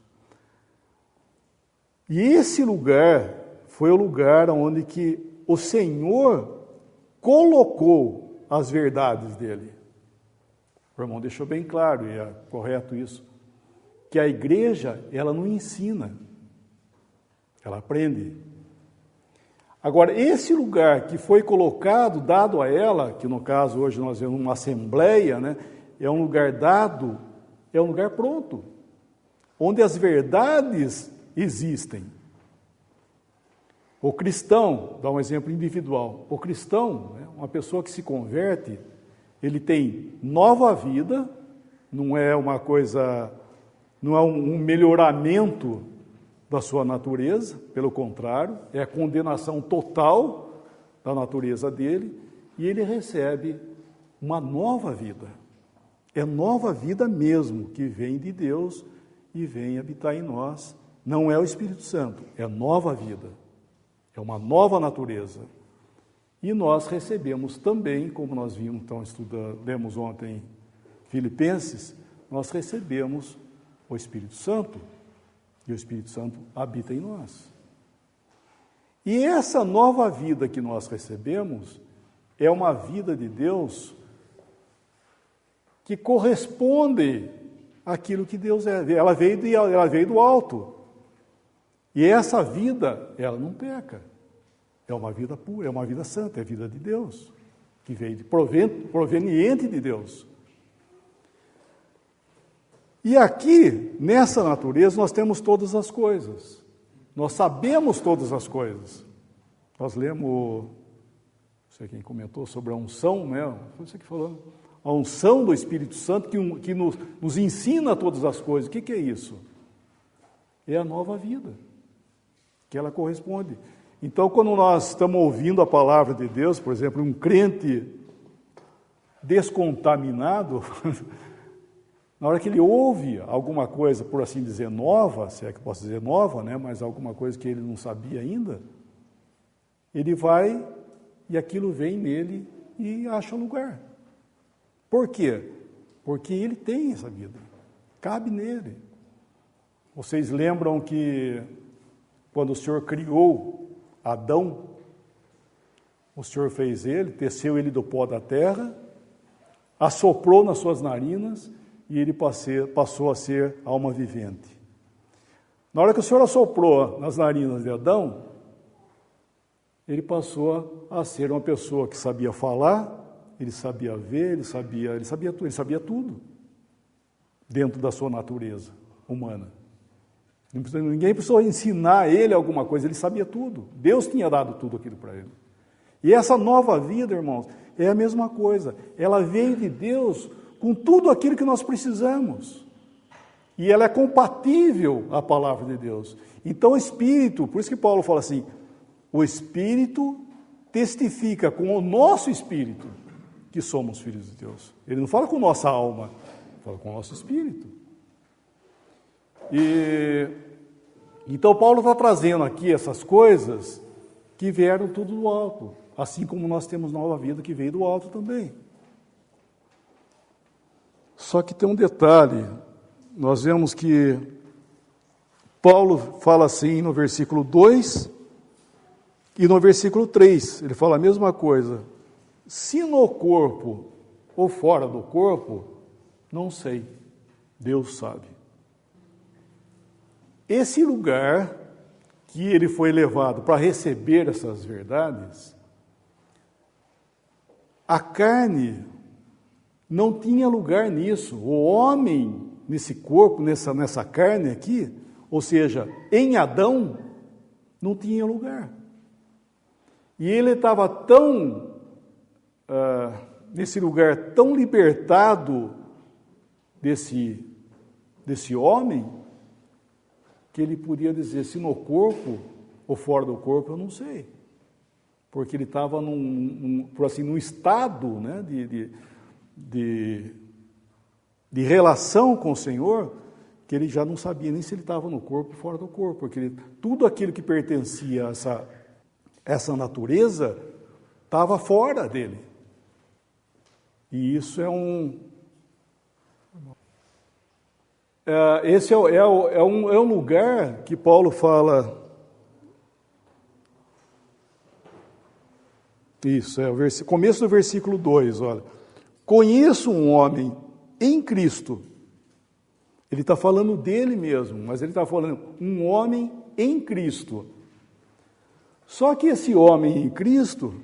E esse lugar foi o lugar onde que o Senhor colocou as verdades dele. O irmão deixou bem claro, e é correto isso, que a igreja, ela não ensina, ela aprende. Agora, esse lugar que foi colocado, dado a ela, que no caso hoje nós vemos uma assembleia, né, é um lugar dado, é um lugar pronto, onde as verdades existem. O cristão, dá um exemplo individual, o cristão, né, uma pessoa que se converte, ele tem nova vida, não é uma coisa, não é um melhoramento da sua natureza, pelo contrário, é a condenação total da natureza dele, e ele recebe uma nova vida. É nova vida mesmo, que vem de Deus e vem habitar em nós. Não é o Espírito Santo, é nova vida, é uma nova natureza. E nós recebemos também, como nós vimos, então, lemos ontem Filipenses, nós recebemos o Espírito Santo, e o Espírito Santo habita em nós. E essa nova vida que nós recebemos é uma vida de Deus que corresponde àquilo que Deus é. Ela veio do alto. E essa vida, ela não peca. É uma vida pura, é uma vida santa, é a vida de Deus, que veio proveniente de Deus. E aqui, nessa natureza, nós temos todas as coisas. Nós sabemos todas as coisas. Nós lemos, não sei quem comentou sobre a unção, né? Foi você que falou. A unção do Espírito Santo que nos ensina todas as coisas. O que é isso? É a nova vida, que ela corresponde. Então, quando nós estamos ouvindo a palavra de Deus, por exemplo, um crente descontaminado, na hora que ele ouve alguma coisa, por assim dizer, nova, se é que posso dizer nova, né, mas alguma coisa que ele não sabia ainda, ele vai e aquilo vem nele e acha lugar. Por quê? Porque ele tem essa vida, cabe nele. Vocês lembram que quando o Senhor criou Adão, o Senhor fez ele, teceu ele do pó da terra, assoprou nas suas narinas e ele passou a ser alma vivente. Na hora que o Senhor assoprou nas narinas de Adão, ele passou a ser uma pessoa que sabia falar, ele sabia ver, ele sabia tudo dentro da sua natureza humana. Ninguém precisou ensinar ele alguma coisa, ele sabia tudo. Deus tinha dado tudo aquilo para ele. E essa nova vida, irmãos, é a mesma coisa. Ela veio de Deus com tudo aquilo que nós precisamos. E ela é compatível à palavra de Deus. Então o Espírito, por isso que Paulo fala assim, o Espírito testifica com o nosso Espírito que somos filhos de Deus. Ele não fala com nossa alma, ele fala com o nosso Espírito. Então Paulo está trazendo aqui essas coisas que vieram tudo do alto, assim como nós temos nova vida que veio do alto também. Só que tem um detalhe, nós vemos que Paulo fala assim no versículo 2 e no versículo 3, ele fala a mesma coisa. Se no corpo ou fora do corpo, não sei, Deus sabe. Esse lugar que ele foi levado para receber essas verdades, a carne não tinha lugar nisso. O homem, nesse corpo, nessa carne aqui, ou seja, em Adão, não tinha lugar. E ele estava tão, nesse lugar tão libertado desse homem, que ele podia dizer, se no corpo ou fora do corpo, eu não sei. Porque ele estava num estado, né, de relação com o Senhor, que ele já não sabia nem se ele estava no corpo ou fora do corpo, porque tudo aquilo que pertencia a essa natureza estava fora dele. E isso é esse é um lugar que Paulo fala. Isso, é o começo do versículo 2, olha. Conheço um homem em Cristo. Ele está falando dele mesmo, mas ele está falando um homem em Cristo. Só que esse homem em Cristo,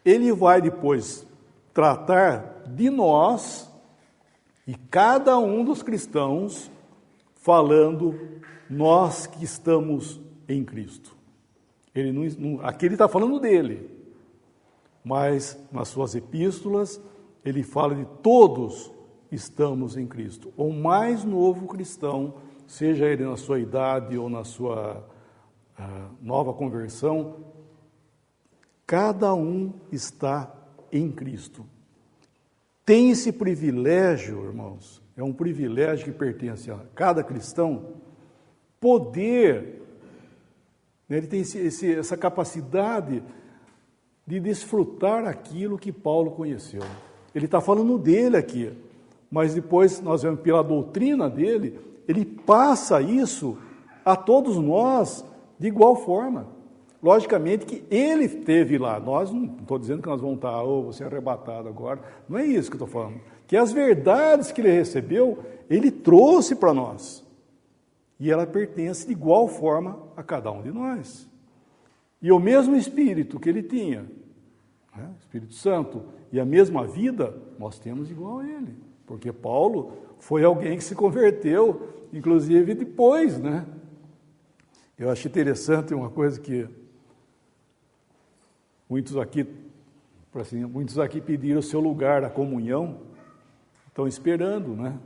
ele vai depois tratar de nós, e cada um dos cristãos, falando nós que estamos em Cristo. Aqui ele está falando dele, mas nas suas epístolas ele fala de todos estamos em Cristo. O mais novo cristão, seja ele na sua idade ou na sua nova conversão, cada um está em Cristo. Tem esse privilégio, irmãos, é um privilégio que pertence a cada cristão, poder, né, ele tem essa capacidade de desfrutar aquilo que Paulo conheceu. Ele está falando dele aqui, mas depois nós vemos pela doutrina dele, ele passa isso a todos nós de igual forma. Logicamente que ele esteve lá, nós não estou dizendo que nós vamos estar, você é arrebatado agora, não é isso que eu estou falando, que as verdades que ele recebeu, ele trouxe para nós, e ela pertence de igual forma a cada um de nós. E o mesmo Espírito que ele tinha, né, Espírito Santo, e a mesma vida, nós temos igual a ele, porque Paulo foi alguém que se converteu, inclusive depois, né? Eu acho interessante uma coisa que muitos aqui pediram o seu lugar na comunhão, estão esperando, né?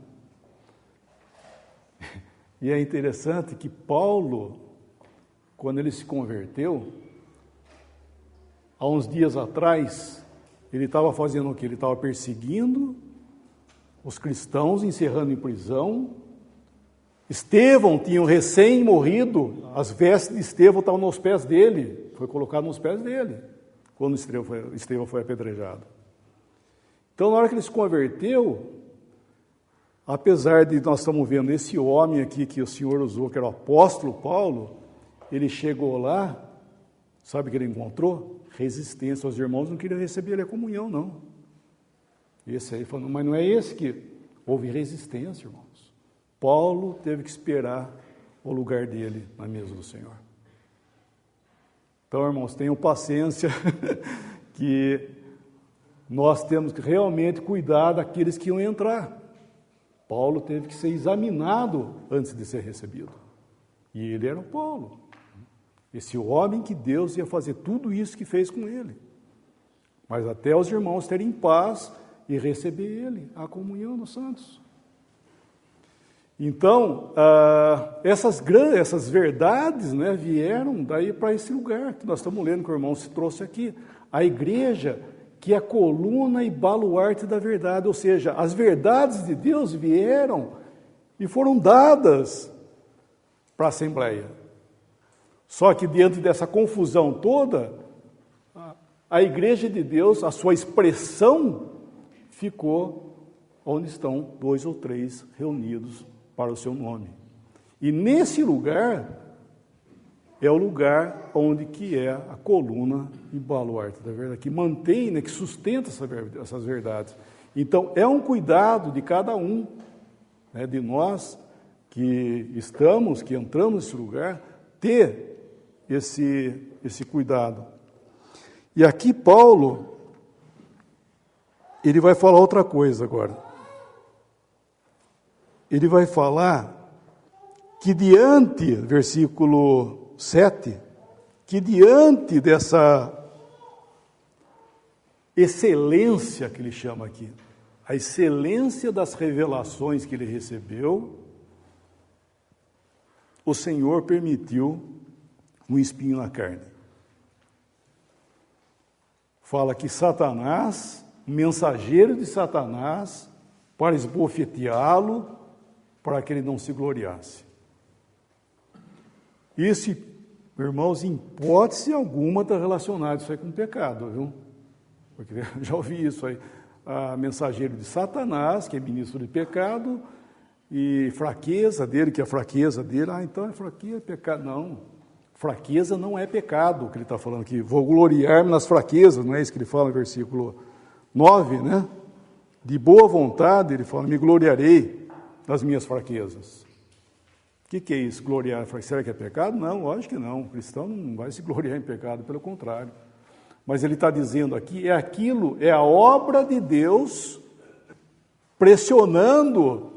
E é interessante que Paulo, quando ele se converteu, há uns dias atrás, ele estava fazendo o quê? Ele estava perseguindo os cristãos, encerrando em prisão. Estevão tinha recém-morrido, as vestes de Estevão estavam nos pés dele, foi colocado nos pés dele, quando Estevão foi apedrejado. Então, na hora que ele se converteu, apesar de nós estamos vendo esse homem aqui que o Senhor usou, que era o apóstolo Paulo, ele chegou lá, sabe o que ele encontrou? Resistência. Os irmãos não queriam receber ele a comunhão, não. Esse aí falou, mas não é esse que houve resistência, irmãos. Paulo teve que esperar o lugar dele na mesa do Senhor. Então, irmãos, tenham paciência que nós temos que realmente cuidar daqueles que iam entrar. Paulo teve que ser examinado antes de ser recebido. E ele era o Paulo. Esse homem que Deus ia fazer tudo isso que fez com ele. Mas até os irmãos terem paz e receber ele, a comunhão dos santos. Então, essas verdades, né, vieram daí para esse lugar que nós estamos lendo, que o irmão se trouxe aqui. A igreja, que é a coluna e baluarte da verdade, ou seja, as verdades de Deus vieram e foram dadas para a Assembleia. Só que diante dessa confusão toda, a igreja de Deus, a sua expressão, ficou onde estão 2 ou 3 reunidos para o seu nome. E nesse lugar é o lugar onde que é a coluna e baluarte da verdade, que mantém, né, que sustenta essas verdades. Então, é um cuidado de cada um, né, de nós que entramos nesse lugar, ter esse cuidado. E aqui Paulo, ele vai falar outra coisa agora. Ele vai falar que diante, versículo 7, que diante dessa excelência que ele chama aqui, a excelência das revelações que ele recebeu, o Senhor permitiu um espinho na carne. Fala que Satanás, mensageiro de Satanás, para esbofeteá-lo, para que ele não se gloriasse. Isso, irmãos, em hipótese alguma está relacionado isso aí com pecado, viu? Porque já ouvi isso aí. Mensageiro de Satanás, que é ministro de pecado, e fraqueza dele, que é a fraqueza dele. Então é fraqueza, é pecado. Não, fraqueza não é pecado, o que ele está falando aqui. Vou gloriar-me nas fraquezas, não é isso que ele fala no versículo 9, né? De boa vontade, ele fala, me gloriarei das minhas fraquezas. O que é isso, gloriar? Será que é pecado? Não, lógico que não. O cristão não vai se gloriar em pecado, pelo contrário. Mas ele está dizendo aqui, é a obra de Deus pressionando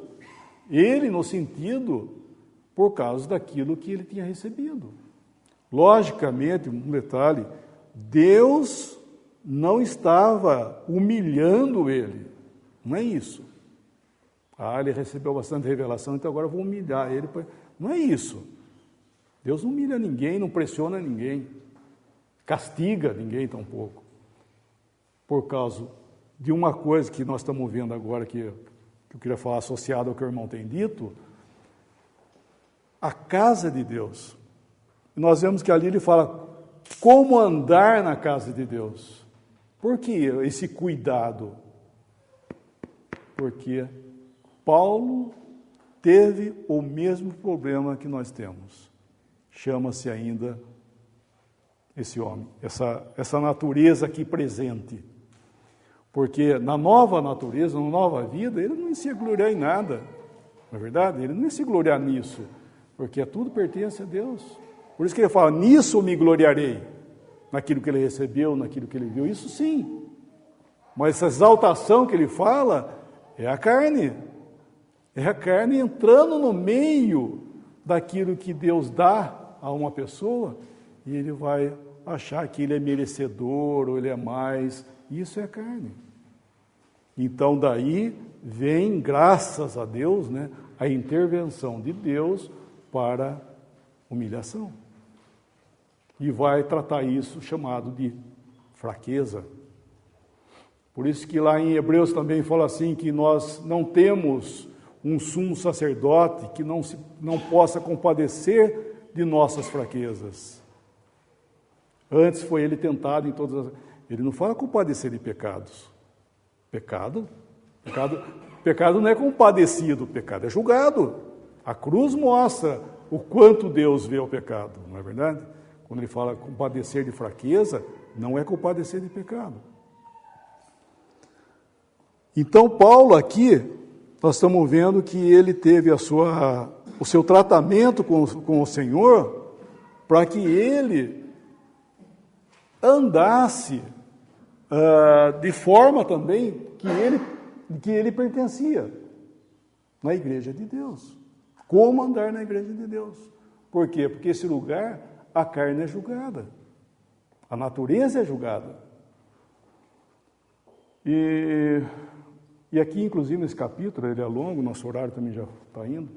ele no sentido por causa daquilo que ele tinha recebido. Logicamente, um detalhe, Deus não estava humilhando ele, não é isso. Ele recebeu bastante revelação, então agora eu vou humilhar ele. Não é isso. Deus não humilha ninguém, não pressiona ninguém, castiga ninguém tampouco. Por causa de uma coisa que nós estamos vendo agora, que eu queria falar associado ao que o irmão tem dito, a casa de Deus. Nós vemos que ali ele fala como andar na casa de Deus. Por que esse cuidado? Porque Paulo teve o mesmo problema que nós temos. Chama-se ainda esse homem, essa natureza aqui presente. Porque na nova natureza, na nova vida, ele não ia se gloriar em nada. Não é verdade? Ele não ia se gloriar nisso, porque tudo pertence a Deus. Por isso que ele fala, nisso eu me gloriarei. Naquilo que ele recebeu, naquilo que ele viu, isso sim. Mas essa exaltação que ele fala é a carne. É a carne entrando no meio daquilo que Deus dá a uma pessoa e ele vai achar que ele é merecedor ou ele é mais. Isso é a carne. Então daí vem, graças a Deus, né, a intervenção de Deus para humilhação. E vai tratar isso chamado de fraqueza. Por isso que lá em Hebreus também fala assim, que nós não temos um sumo sacerdote que não possa compadecer de nossas fraquezas. Antes foi ele tentado em todas as... Ele não fala compadecer de pecados. Pecado não é compadecido, pecado é julgado. A cruz mostra o quanto Deus vê o pecado, não é verdade? Quando ele fala compadecer de fraqueza, não é compadecer de pecado. Então, Paulo aqui, nós estamos vendo que ele teve o seu tratamento com o Senhor para que ele andasse de forma também que ele pertencia na igreja de Deus. Como andar na igreja de Deus? Por quê? Porque esse lugar, a carne é julgada, a natureza é julgada. E aqui, inclusive, nesse capítulo, ele é longo, nosso horário também já está indo,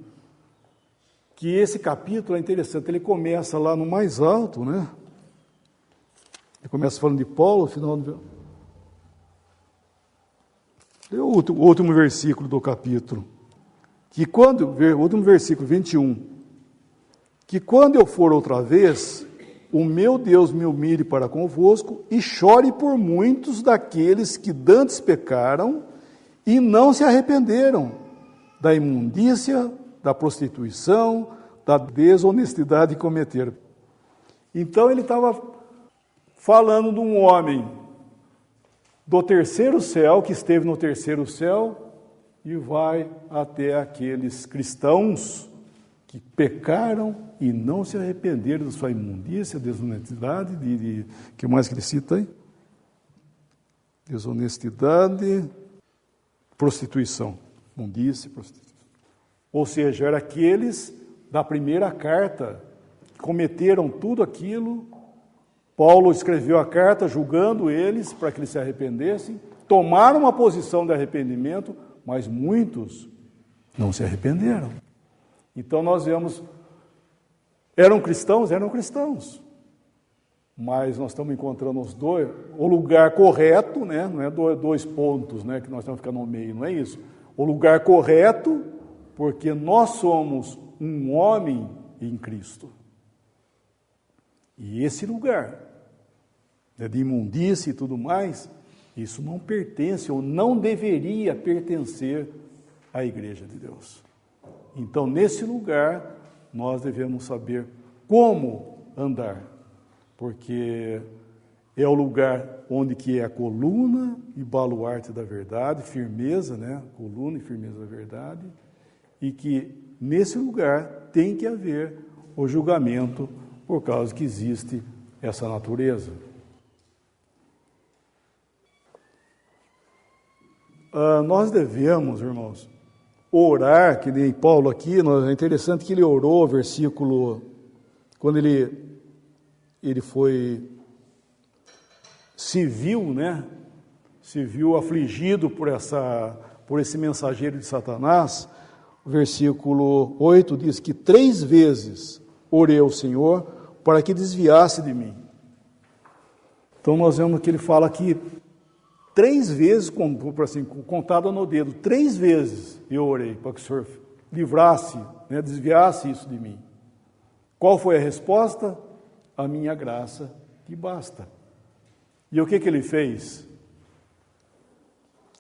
que esse capítulo é interessante, ele começa lá no mais alto, né? Ele começa falando de Paulo, no final do... Lê o último versículo do capítulo. O último versículo, 21. Que quando eu for outra vez, o meu Deus me humilhe para convosco e chore por muitos daqueles que dantes pecaram e não se arrependeram da imundícia, da prostituição, da desonestidade que cometeram. Então ele estava falando de um homem do terceiro céu, que esteve no terceiro céu, e vai até aqueles cristãos que pecaram e não se arrependeram da sua imundícia, desonestidade, que mais que ele cita aí? Desonestidade, prostituição. Imundícia, prostituição. Ou seja, eram aqueles da primeira carta que cometeram tudo aquilo. Paulo escreveu a carta julgando eles para que eles se arrependessem, tomaram uma posição de arrependimento, mas muitos não se arrependeram. Então nós vemos, eram cristãos, mas nós estamos encontrando o lugar correto, né? Não é dois pontos, né, que nós estamos ficando no meio, não é isso. O lugar correto, porque nós somos um homem em Cristo. E esse lugar, de imundície e tudo mais, isso não pertence ou não deveria pertencer à igreja de Deus. Então, nesse lugar, nós devemos saber como andar, porque é o lugar onde que é a coluna e baluarte da verdade, firmeza, né? Coluna e firmeza da verdade, e que nesse lugar tem que haver o julgamento por causa que existe essa natureza. Nós devemos, irmãos, orar, que nem Paulo aqui, é interessante que ele orou, versículo, quando ele se viu afligido por esse mensageiro de Satanás. O versículo 8 diz que 3 vezes orei ao Senhor para que desviasse de mim. Então nós vemos que ele fala aqui 3 vezes, contado no dedo, 3 vezes eu orei para que o Senhor livrasse, né, desviasse isso de mim. Qual foi a resposta? A minha graça te basta. E o que ele fez?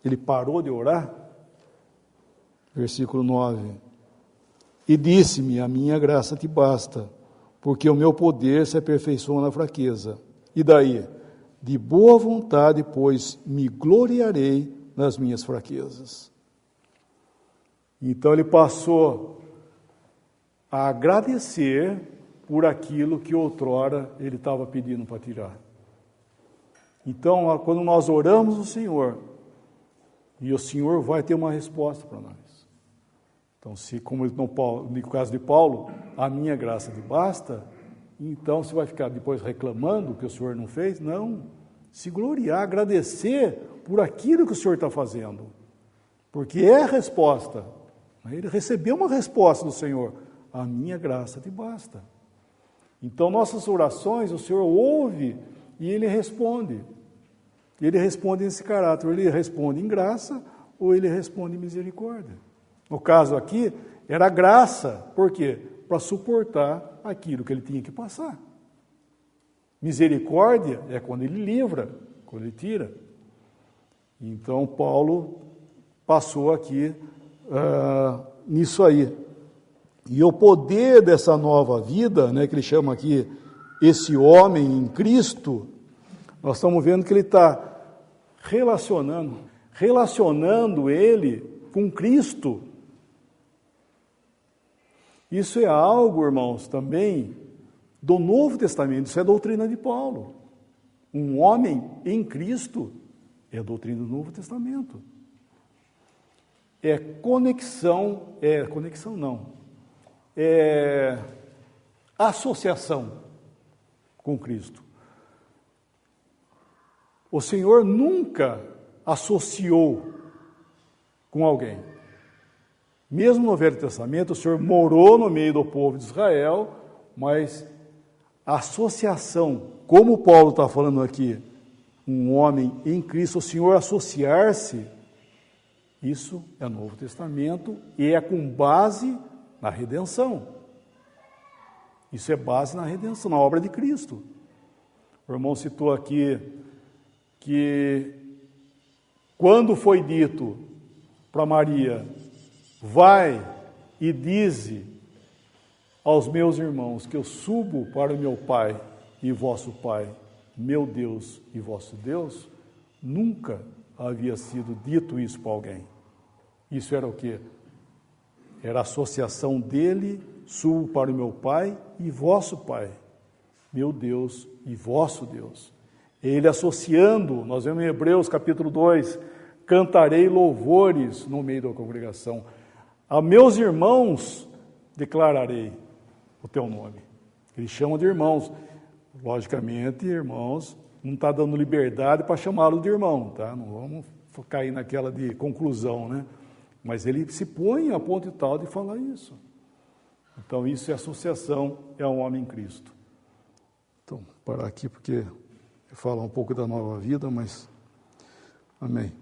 Ele parou de orar? Versículo 9. E disse-me, a minha graça te basta, porque o meu poder se aperfeiçoa na fraqueza. E daí? De boa vontade, pois, me gloriarei nas minhas fraquezas. Então ele passou a agradecer por aquilo que outrora ele estava pedindo para tirar. Então, quando nós oramos ao Senhor, e o Senhor vai ter uma resposta para nós. Então, se, como no caso de Paulo, a minha graça te basta, então você vai ficar depois reclamando que o Senhor não fez? Não. Se gloriar, agradecer por aquilo que o Senhor está fazendo. Porque é a resposta. Ele recebeu uma resposta do Senhor. A minha graça te basta. Então, nossas orações, o Senhor ouve e Ele responde. Ele responde nesse caráter. Ele responde em graça ou Ele responde em misericórdia. No caso aqui, era graça. Por quê? Para suportar aquilo que ele tinha que passar. Misericórdia é quando ele livra, quando ele tira. Então, Paulo passou aqui nisso aí. E o poder dessa nova vida, né, que ele chama aqui, esse homem em Cristo, nós estamos vendo que ele está relacionando ele com Cristo. Isso é algo, irmãos, também do Novo Testamento, isso é a doutrina de Paulo. Um homem em Cristo é a doutrina do Novo Testamento. É associação com Cristo. O Senhor nunca associou com alguém. Mesmo no Velho Testamento, o Senhor morou no meio do povo de Israel, mas a associação, como Paulo está falando aqui, um homem em Cristo, o Senhor associar-se, isso é Novo Testamento e é com base na redenção. Isso é base na redenção, na obra de Cristo. O irmão citou aqui que quando foi dito para Maria, vai e dize aos meus irmãos que eu subo para o meu Pai e vosso Pai, meu Deus e vosso Deus, nunca havia sido dito isso para alguém. Isso era o quê? Era a associação dele, subo para o meu Pai e vosso Pai, meu Deus e vosso Deus. Ele associando, nós vemos em Hebreus capítulo 2, cantarei louvores no meio da congregação. A meus irmãos declararei o teu nome. Eles chamam de irmãos. Logicamente, irmãos, não está dando liberdade para chamá-lo de irmão, tá? Não vamos cair naquela de conclusão, né? Mas ele se põe a ponto e tal de falar isso. Então, isso é associação, é um homem em Cristo. Então, parar aqui porque eu falo um pouco da nova vida, mas amém.